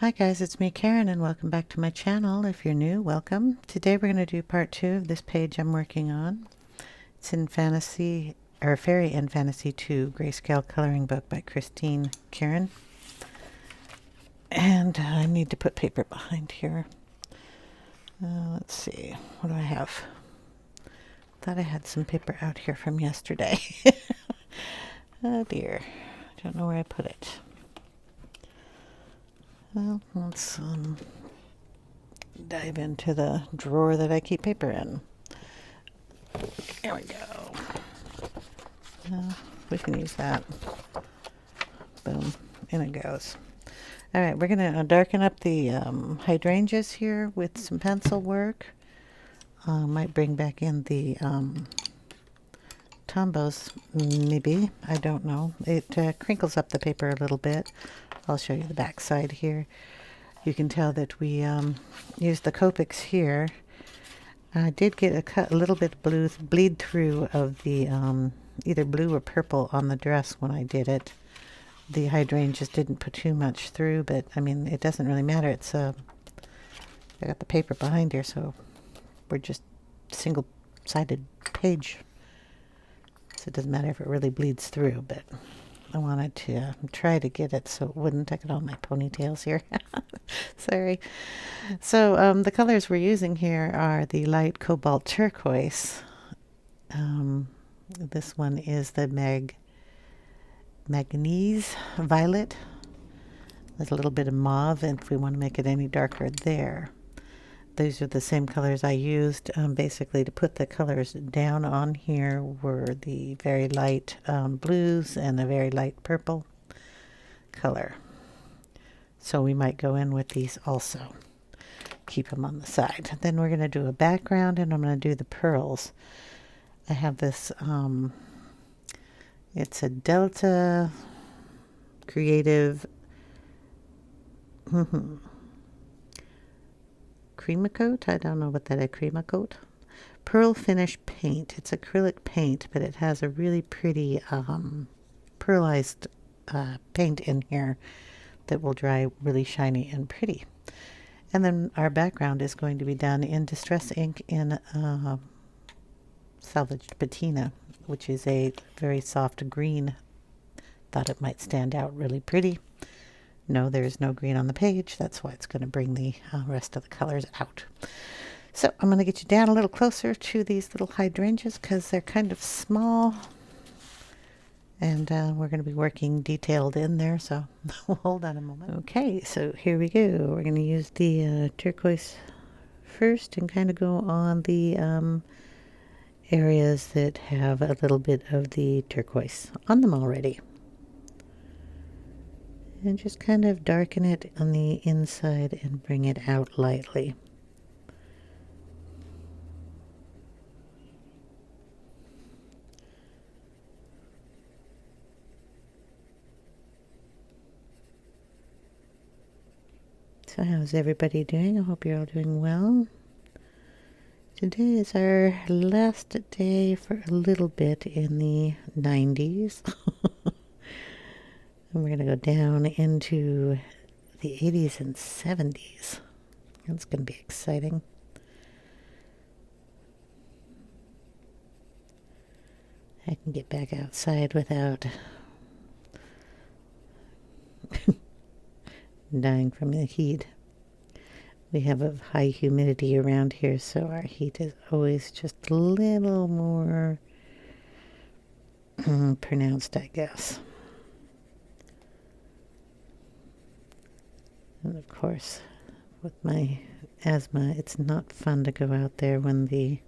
Hi guys, it's me Karen and welcome back to my channel. If you're new, welcome. Today we're going to do part 2 of this page I'm working on. It's in Fantasy, or Fairy and Fantasy 2 Grayscale Coloring Book by Karron. And I need to put paper behind here. Let's see, what do I have? Thought I had some paper out here from yesterday. Oh dear, I don't know where I put it. Well, let's dive into the drawer that I keep paper in. There we go. We can use that. Boom, in it goes. All right, we're going to darken up the hydrangeas here with some pencil work. Might bring back in the Tombows, maybe. I don't know. It crinkles up the paper a little bit. I'll show you the back side here. You can tell that we used the Copics here. I did get a little bit of blue bleed through of the either blue or purple on the dress when I did it. The hydrangeas didn't put too much through, but I mean it doesn't really matter. It's I got the paper behind here, so we're just single-sided page. So it doesn't matter if it really bleeds through, but I wanted to try to get it so it wouldn't. I got all my ponytails here. Sorry. So the colors we're using here are the light Cobalt Turquoise. This one is the Manganese Violet. There's a little bit of Mauve, and if we want to make it any darker there. These are the same colors I used basically to put the colors down on here were the very light blues and a very light purple color. So we might go in with these also. Keep them on the side. Then we're going to do a background and I'm going to do the pearls. I have this, it's a Delta Creative Crema Coat. I don't know what that is. Crema Coat. Pearl Finish Paint. It's acrylic paint, but it has a really pretty pearlized paint in here that will dry really shiny and pretty. And then our background is going to be done in Distress ink in Salvaged Patina, which is a very soft green. Thought it might stand out really pretty. No, there's no green on the page. That's why it's going to bring the rest of the colors out. So I'm going to get you down a little closer to these little hydrangeas because they're kind of small. And we're going to be working detailed in there, so hold on a moment. Okay, so here we go. We're going to use the turquoise first and kind of go on the areas that have a little bit of the turquoise on them already. And just kind of darken it on the inside and bring it out lightly. So how's everybody doing? I hope you're all doing well. Today is our last day for a little bit in the 90s. And we're going to go down into the 80s and 70s. That's going to be exciting. I can get back outside without dying from the heat. We have a high humidity around here, so our heat is always just a little more pronounced, I guess. And of course, with my asthma, it's not fun to go out there when the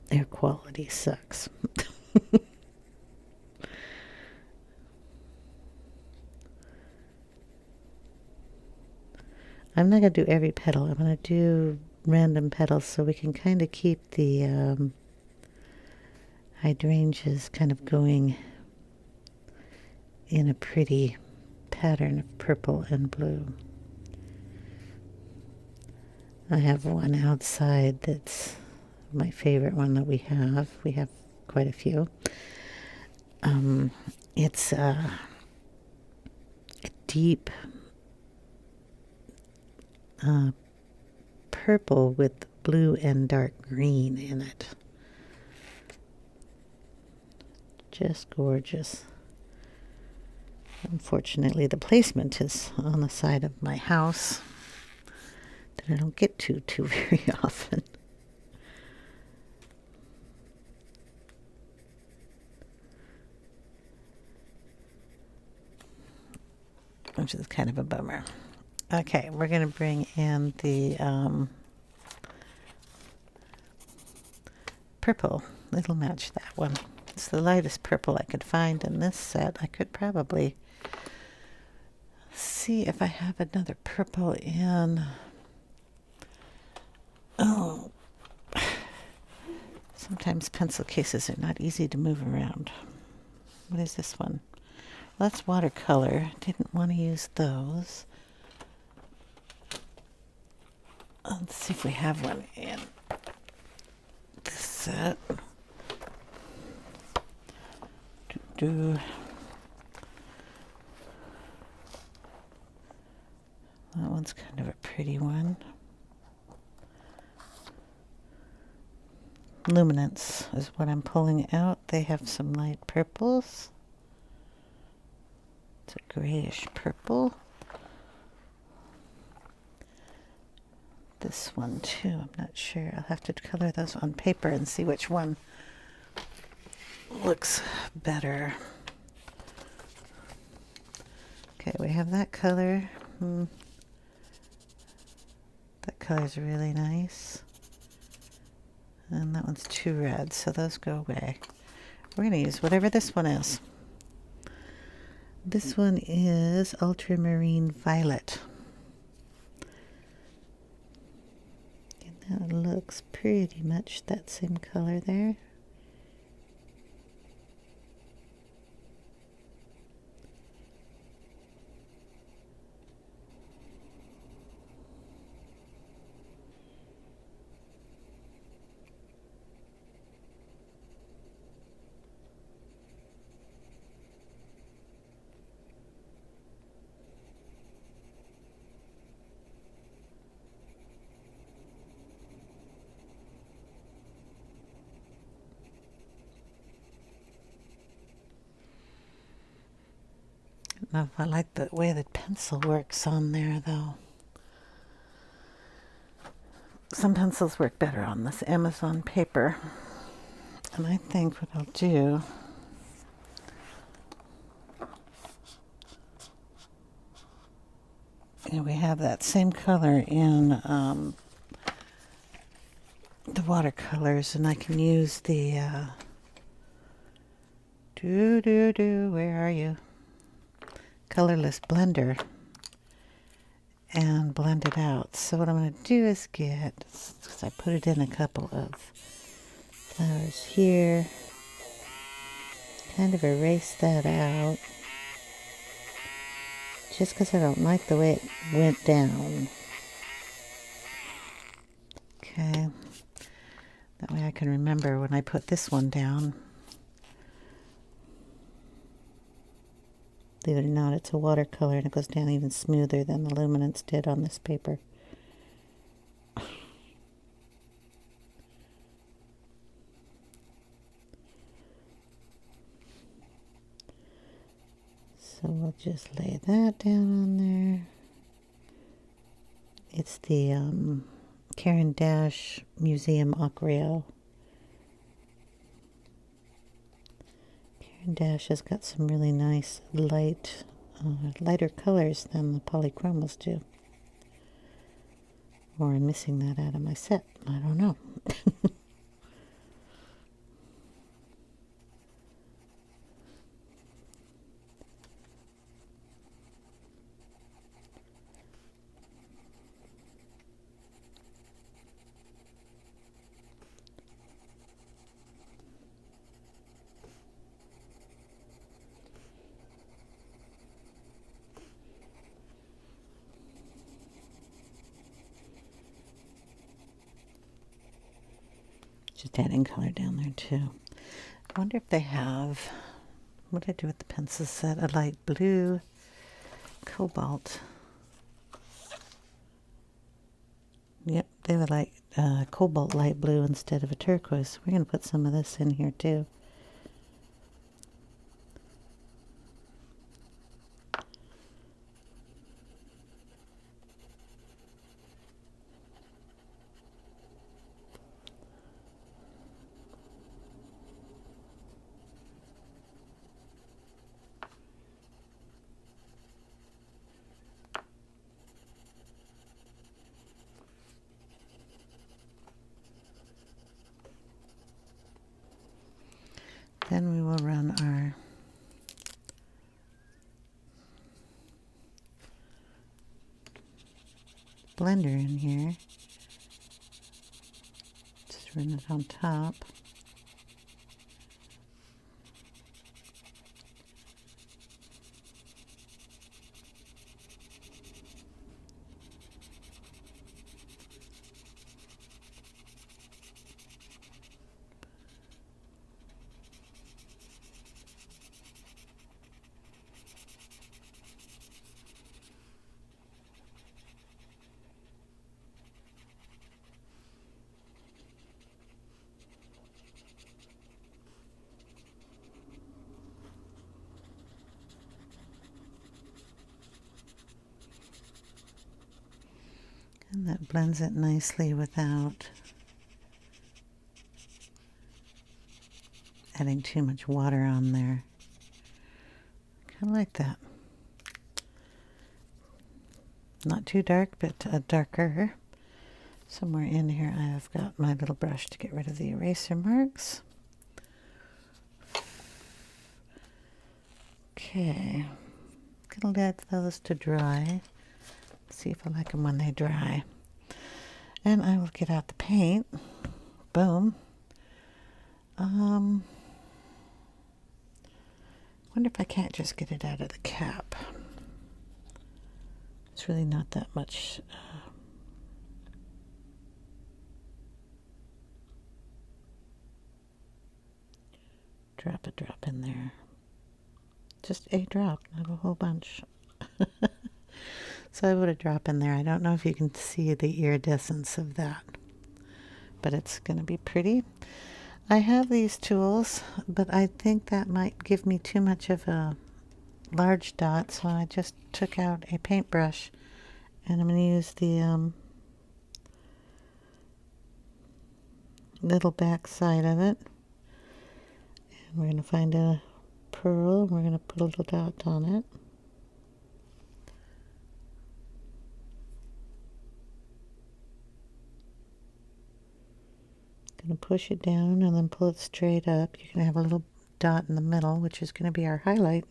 air quality sucks. I'm not going to do every petal. I'm going to do random petals so we can kind of keep the hydrangeas kind of going in a pretty pattern of purple and blue. I have one outside that's my favorite one that we have. We have quite a few. It's deep purple with blue and dark green in it. Just gorgeous. Unfortunately, the placement is on the side of my house that I don't get to very often. Which is kind of a bummer. Okay, we're going to bring in the purple. It'll match that one. It's the lightest purple I could find in this set. I could probably see if I have another purple in. Oh, sometimes pencil cases are not easy to move around. What is this one? Well, that's watercolor. Didn't want to use those. Let's see if we have one in this set. That one's kind of a pretty one. Luminance is what I'm pulling out. They have some light purples. It's a grayish purple. This one too, I'm not sure. I'll have to color those on paper and see which one looks better. Okay, we have that color. That color's really nice. And that one's too red, so those go away. We're going to use whatever this one is. This one is Ultramarine Violet. And that looks pretty much that same color there. I don't know if I like the way the pencil works on there, though. Some pencils work better on this Amazon paper. And I think what I'll do, we have that same color in the watercolors, and I can use the where are you? Colorless blender and blend it out. So what I'm going to do is get, because I put it in a couple of flowers here, kind of erase that out, just because I don't like the way it went down. Okay, that way I can remember when I put this one down. Believe it or not, it's a watercolor and it goes down even smoother than the luminance did on this paper. So we'll just lay that down on there. It's the Karron Museum Ochre. Dash has got some really nice lighter colors than the Polychromos do. Or I'm missing that out of my set. I don't know. Just adding color down there too. I wonder if they have, what did I do with the pencil set? A light blue Cobalt. Yep, they would like cobalt light blue instead of a turquoise. We're going to put some of this in here too. Then we will run our blender in here. Just run it on top. And that blends it nicely without adding too much water on there. Kind of like that. Not too dark, but darker. Somewhere in here I have got my little brush to get rid of the eraser marks. Okay, gonna let those to dry. See if I like them when they dry. And I will get out the paint. Boom. Wonder if I can't just get it out of the cap. It's really not that much. Drop a drop in there. Just a drop, not a whole bunch. So I put a drop in there. I don't know if you can see the iridescence of that, but it's going to be pretty. I have these tools, but I think that might give me too much of a large dot, so I just took out a paintbrush, and I'm going to use the little back side of it. And we're going to find a pearl, and we're going to put a little dot on it. Going to push it down and then pull it straight up. You're going to have a little dot in the middle, which is going to be our highlight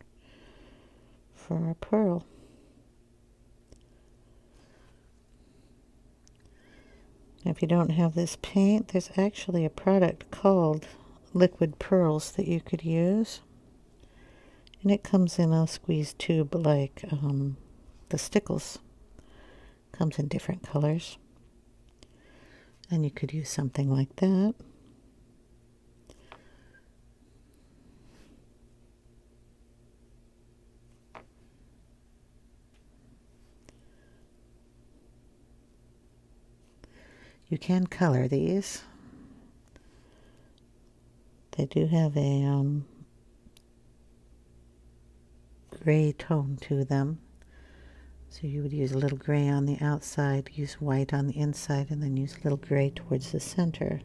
for our pearl. If you don't have this paint, there's actually a product called Liquid Pearls that you could use. And it comes in a squeeze tube like the Stickles. Comes in different colors. And you could use something like that. You can color these. They do have a gray tone to them. So you would use a little gray on the outside, use white on the inside, and then use a little gray towards the center.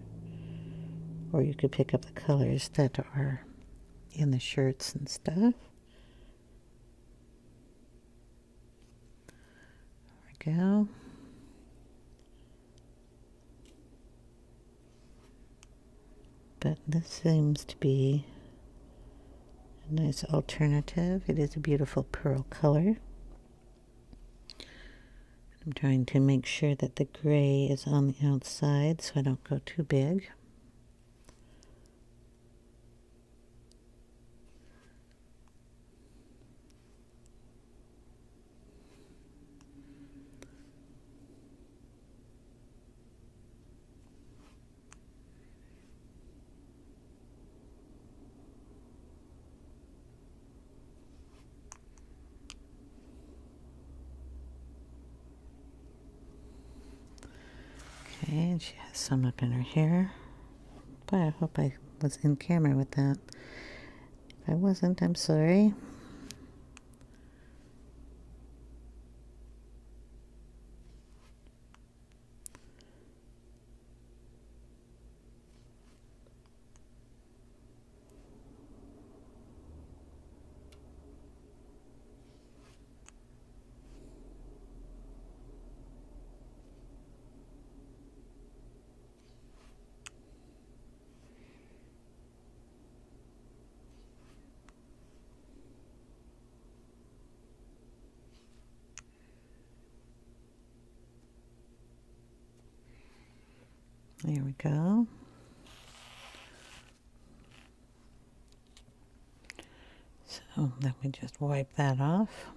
Or you could pick up the colors that are in the shirts and stuff. There we go. But this seems to be a nice alternative. It is a beautiful pearl color. I'm trying to make sure that the gray is on the outside so I don't go too big. Okay, and she has some up in her hair. But I hope I was in camera with that. If I wasn't, I'm sorry. There we go. So let me just wipe that off.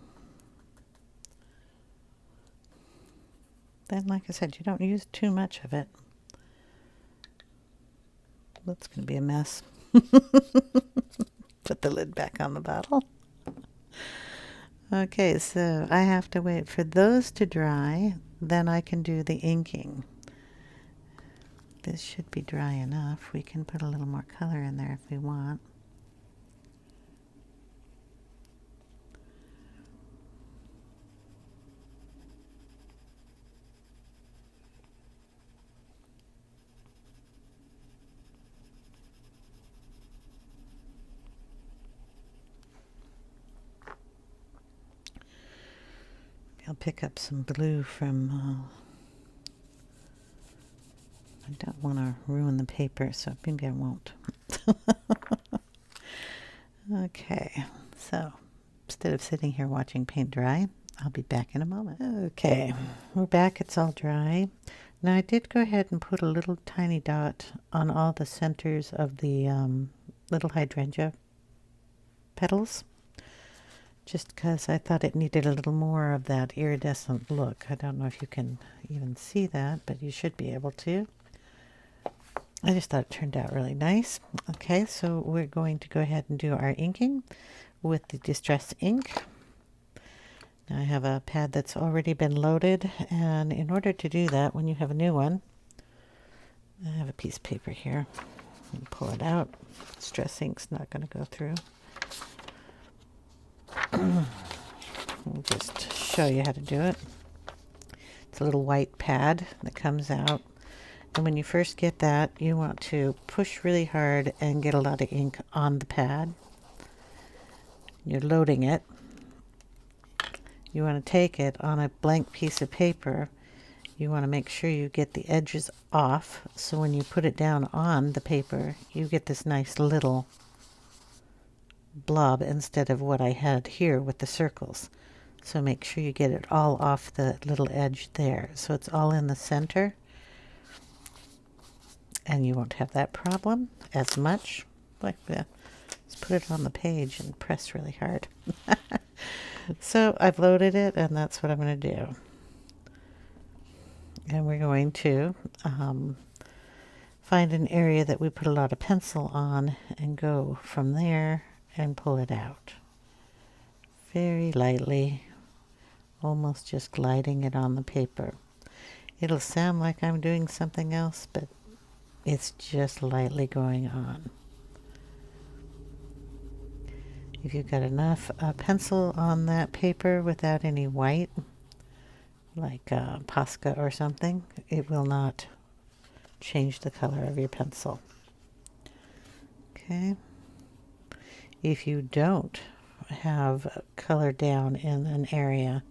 Then, like I said, you don't use too much of it. That's going to be a mess. Put the lid back on the bottle. Okay, so I have to wait for those to dry, then I can do the inking. This should be dry enough. We can put a little more color in there if we want. I'll pick up some blue from, I don't want to ruin the paper, so maybe I won't. Okay, so instead of sitting here watching paint dry, I'll be back in a moment. Okay, we're back, it's all dry. Now I did go ahead and put a little tiny dot on all the centers of the little hydrangea petals, just because I thought it needed a little more of that iridescent look. I don't know if you can even see that, but you should be able to. I just thought it turned out really nice. Okay, so we're going to go ahead and do our inking with the Distress ink. Now I have a pad that's already been loaded, and in order to do that, when you have a new one, I have a piece of paper here. Pull it out. Distress ink's not going to go through. I'll just show you how to do it. It's a little white pad that comes out, and when you first get that, you want to push really hard and get a lot of ink on the pad. You're loading it. You want to take it on a blank piece of paper. You want to make sure you get the edges off, so when you put it down on the paper, you get this nice little blob instead of what I had here with the circles. So make sure you get it all off the little edge there, so it's all in the center, and you won't have that problem as much. Like that. Just put it on the page and press really hard. So I've loaded it, and that's what I'm going to do. And we're going to find an area that we put a lot of pencil on and go from there and pull it out very lightly, almost just gliding it on the paper. It'll sound like I'm doing something else, but it's just lightly going on. If you've got enough pencil on that paper without any white, like Posca or something, it will not change the color of your pencil. Okay. If you don't have color down in an area,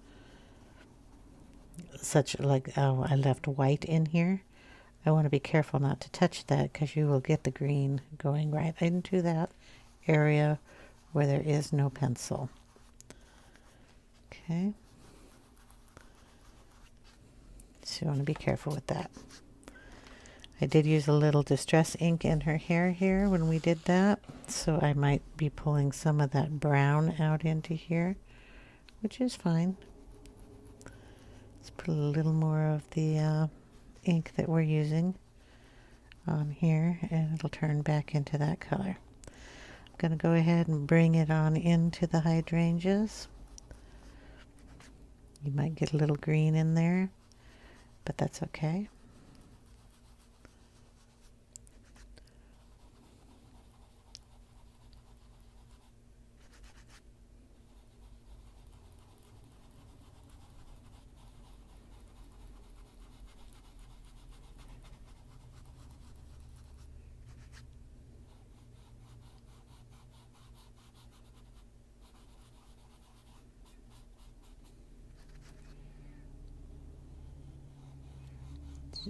such like, oh, I left white in here, I want to be careful not to touch that, because you will get the green going right into that area where there is no pencil. Okay. So you want to be careful with that. I did use a little Distress ink in her hair here when we did that, so I might be pulling some of that brown out into here, which is fine. Let's put a little more of the ink that we're using on here, and it'll turn back into that color. I'm going to go ahead and bring it on into the hydrangeas. You might get a little green in there, but that's okay.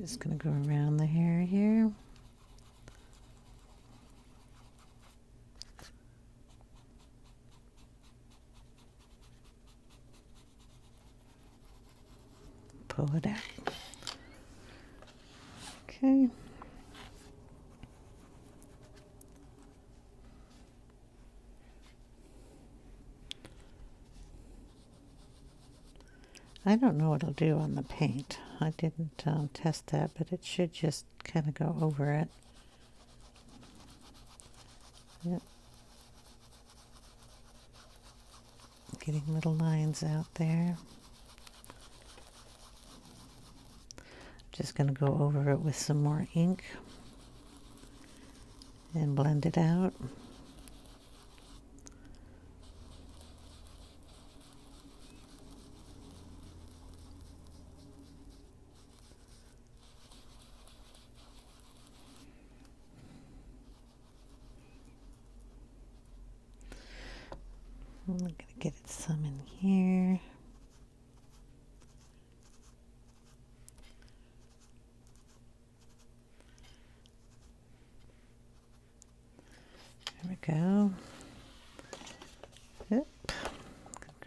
Just going to go around the hair here. Pull it out. Okay. I don't know what it'll do on the paint. I didn't test that, but it should just kind of go over it. Yep. Getting little lines out there. Just going to go over it with some more ink and blend it out. I'm going to get it some in here. There we go. Yep.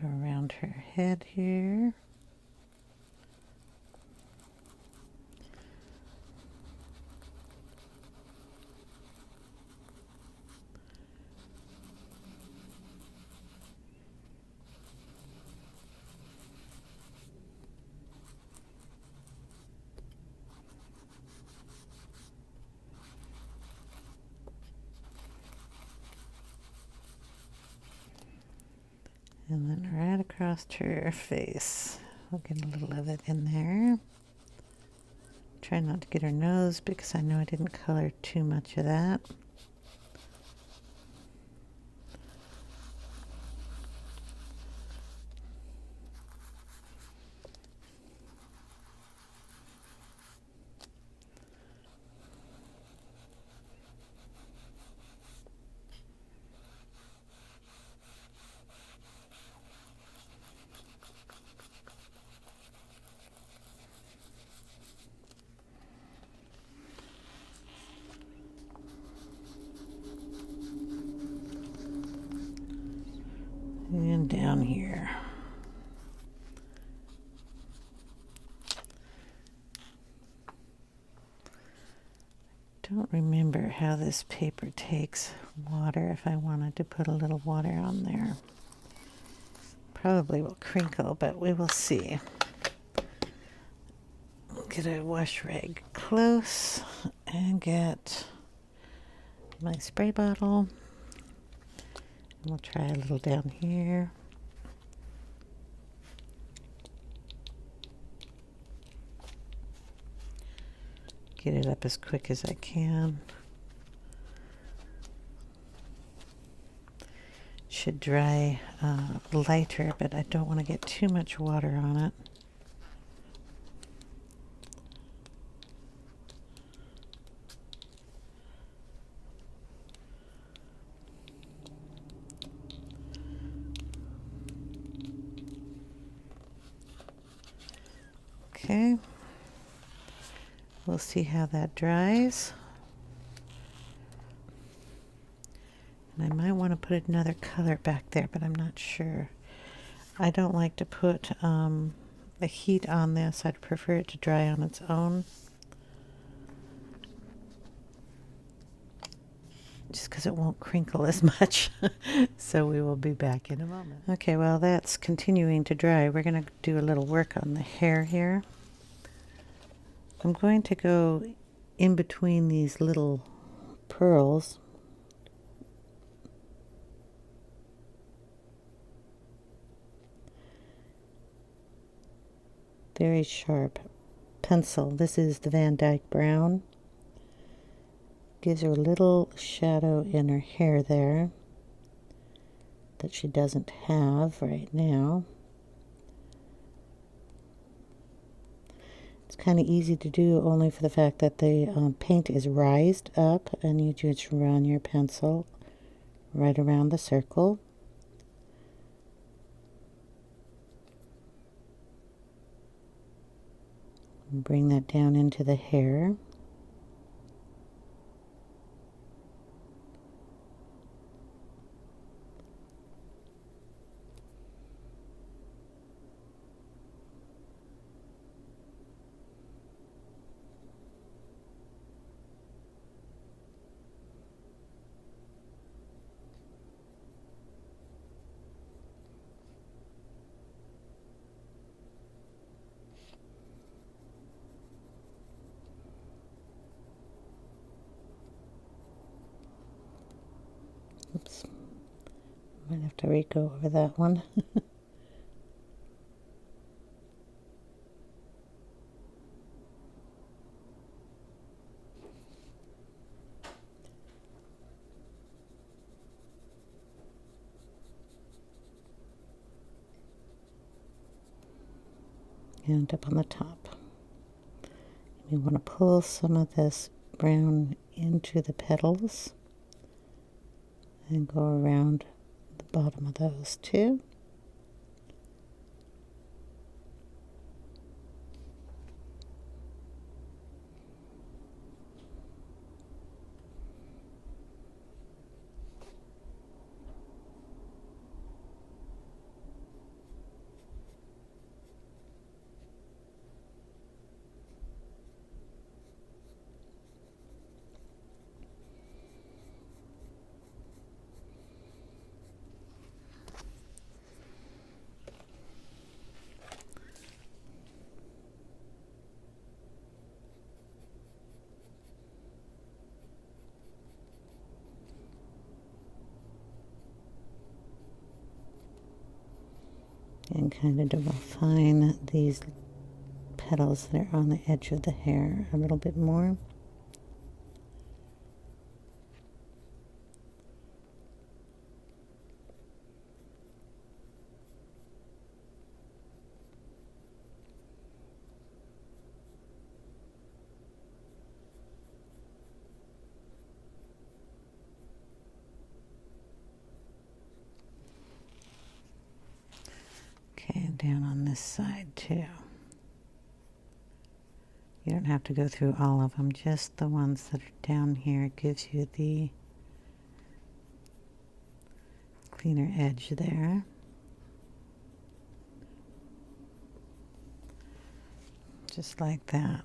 Go around her head here. And then right across her face. I'll get a little of it in there. Try not to get her nose because I know I didn't color too much of that. And down here. Don't remember how this paper takes water if I wanted to put a little water on there. Probably will crinkle, but we will see. Get a wash rag close and get my spray bottle. We'll try a little down here. Get it up as quick as I can. Should dry lighter, but I don't want to get too much water on it. Okay, we'll see how that dries. And I might want to put another color back there, but I'm not sure. I don't like to put the heat on this. I'd prefer it to dry on its own. Just because it won't crinkle as much. So we will be back in a moment. Okay, well that's continuing to dry. We're going to do a little work on the hair here. I'm going to go in between these little pearls. Very sharp pencil. This is the Dyck Brown. Gives her a little shadow in her hair there that she doesn't have right now. It's kind of easy to do only for the fact that the paint is raised up, and you just run your pencil right around the circle. And bring that down into the hair. Oops, might have to re-go over that one. And up on the top. We want to pull some of this brown into the petals and go around the bottom of those too. And kind of define these petals that are on the edge of the hair a little bit more. Okay, down on this side too. You don't have to go through all of them, just the ones that are down here. It gives you the cleaner edge there. Just like that.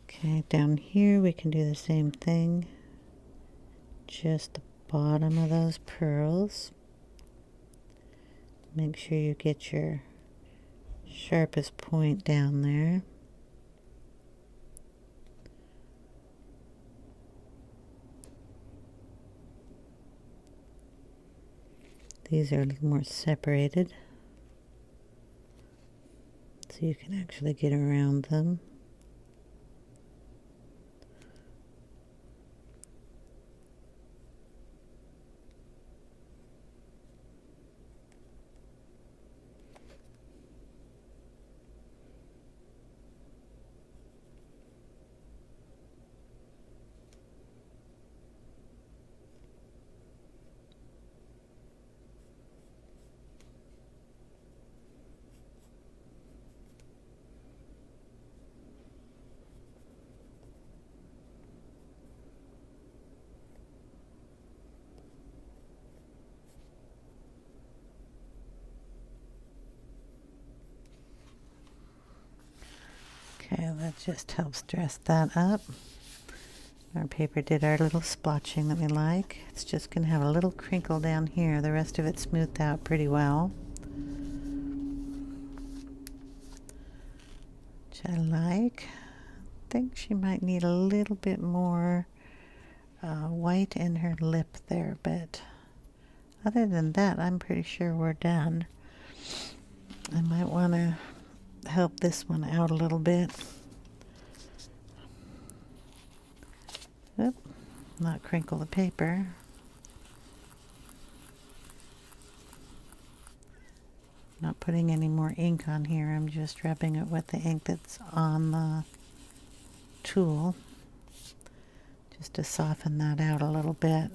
Okay, down here we can do the same thing. Just the bottom of those pearls. Make sure you get your sharpest point down there. These are a little more separated, so you can actually get around them. Okay, that just helps dress that up. Our paper did our little splotching that we like. It's just going to have a little crinkle down here. The rest of it smoothed out pretty well, which I like. I think she might need a little bit more white in her lip there, but other than that, I'm pretty sure we're done. I might want to help this one out a little bit. Oop, not crinkle the paper. Not putting any more ink on here. I'm just rubbing it with the ink that's on the tool, just to soften that out a little bit.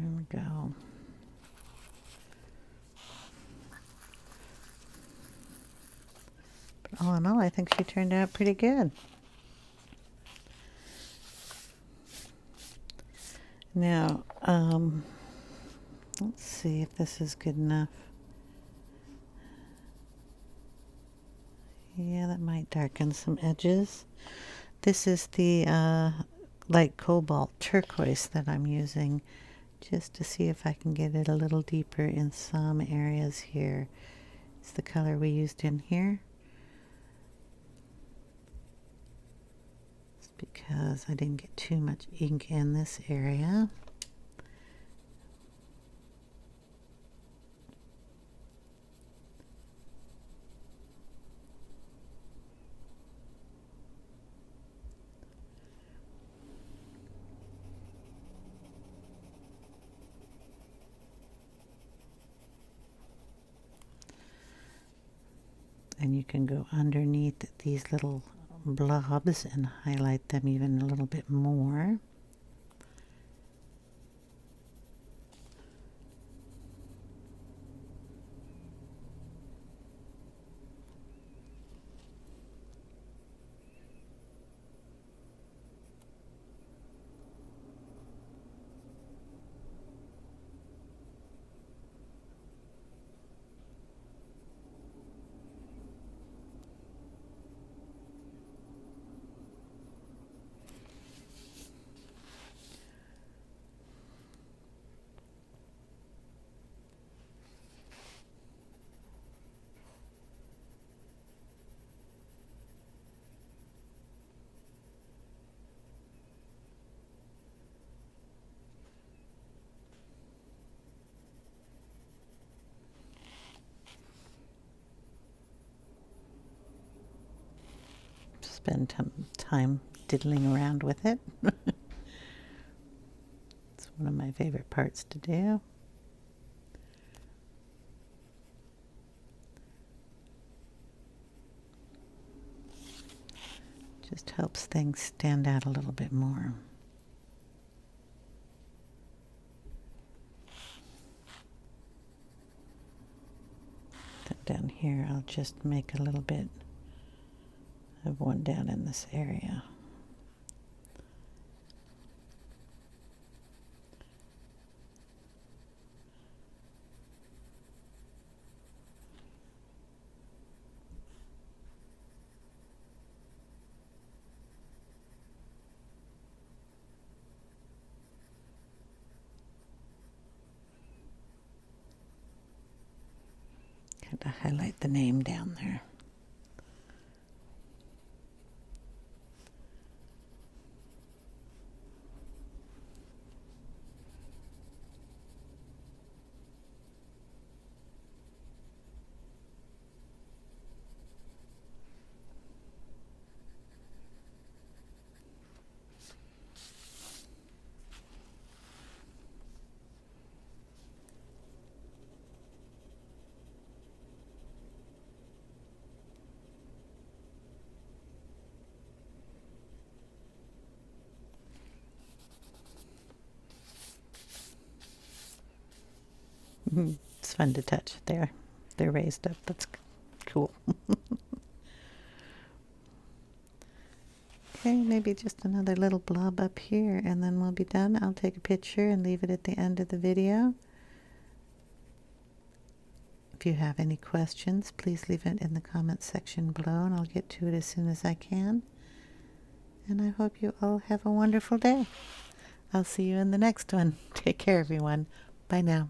There we go. But all in all, I think she turned out pretty good. Now, let's see if this is good enough. Yeah, that might darken some edges. This is the light cobalt turquoise that I'm using just to see if I can get it a little deeper in some areas here. It's the color we used in here. It's because I didn't get too much ink in this area. And you can go underneath these little blobs and highlight them even a little bit more. Spend time diddling around with it. It's one of my favorite parts to do. Just helps things stand out a little bit more. Then down here I'll just make a little bit of one down in this area. Kind of highlight the name down there. It's fun to touch. They're raised up. That's cool. Okay, maybe just another little blob up here and then we'll be done. I'll take a picture and leave it at the end of the video. If you have any questions, please leave it in the comments section below and I'll get to it as soon as I can. And I hope you all have a wonderful day. I'll see you in the next one. Take care, everyone. Bye now.